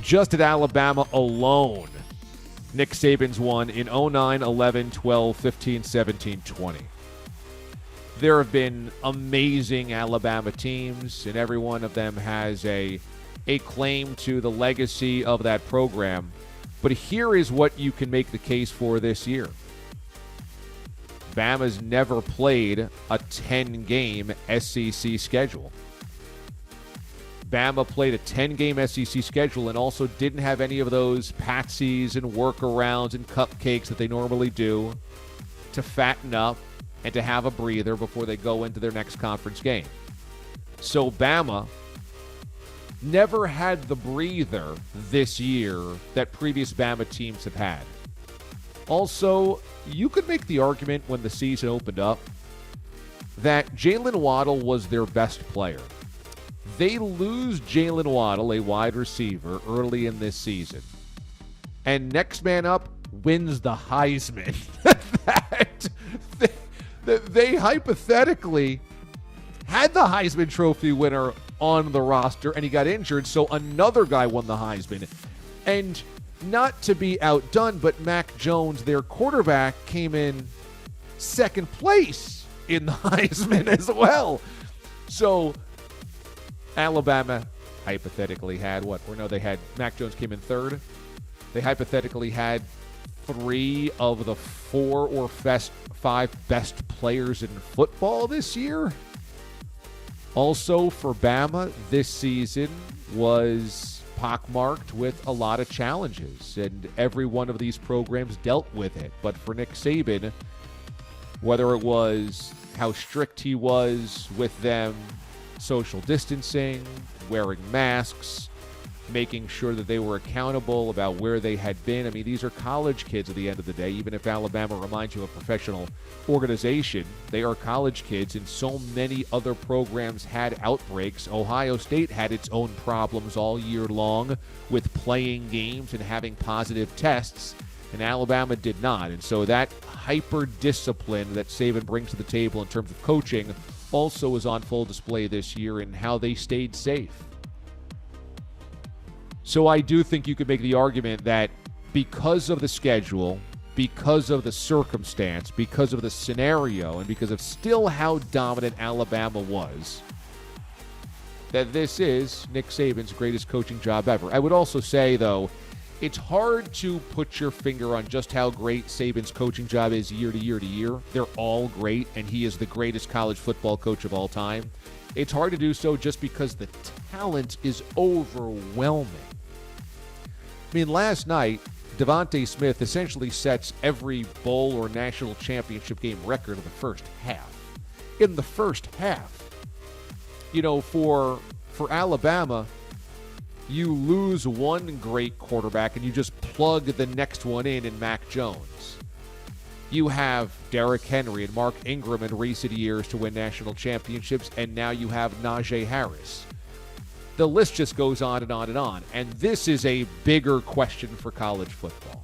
Just at Alabama alone, Nick Saban's won in 09, 11, 12, 15, 17, 20. There have been amazing Alabama teams, and every one of them has a claim to the legacy of that program. But here is what you can make the case for this year. Bama's never played a 10-game SEC schedule. Bama played a 10-game SEC schedule and also didn't have any of those patsies and workarounds and cupcakes that they normally do to fatten up and to have a breather before they go into their next conference game. So Bama never had the breather this year that previous Bama teams have had. Also, you could make the argument when the season opened up that Jalen Waddle was their best player. They lose Jalen Waddle, a wide receiver, early in this season. And next man up wins the Heisman. They hypothetically had the Heisman Trophy winner on the roster, and he got injured, so another guy won the Heisman. And not to be outdone, but Mac Jones, their quarterback, came in second place in the Heisman as well. So Alabama hypothetically had what? Or no, they had Mac Jones came in third. They hypothetically had 3 of the 4 or 5 best players in football this year. Also for Bama, this season was pockmarked with a lot of challenges, and every one of these programs dealt with it. But for Nick Saban, whether it was how strict he was with them, social distancing, wearing masks, making sure that they were accountable about where they had been. I mean, these are college kids at the end of the day. Even if Alabama reminds you of a professional organization, they are college kids, and so many other programs had outbreaks. Ohio State had its own problems all year long with playing games and having positive tests, and Alabama did not. And so that hyper-discipline that Saban brings to the table in terms of coaching also is on full display this year in how they stayed safe. So I do think you could make the argument that because of the schedule, because of the circumstance, because of the scenario, and because of still how dominant Alabama was, that this is Nick Saban's greatest coaching job ever. I would also say, though, it's hard to put your finger on just how great Saban's coaching job is year to year to year. They're all great, and he is the greatest college football coach of all time. It's hard to do so just because the talent is overwhelming. I mean, last night, Devontae Smith essentially sets every bowl or national championship game record in the first half. In the first half. You know, for Alabama, you lose one great quarterback and you just plug the next one in Mac Jones. You have Derrick Henry and Mark Ingram in recent years to win national championships, and now you have Najee Harris. The list just goes on and on and on, and this is a bigger question for college football.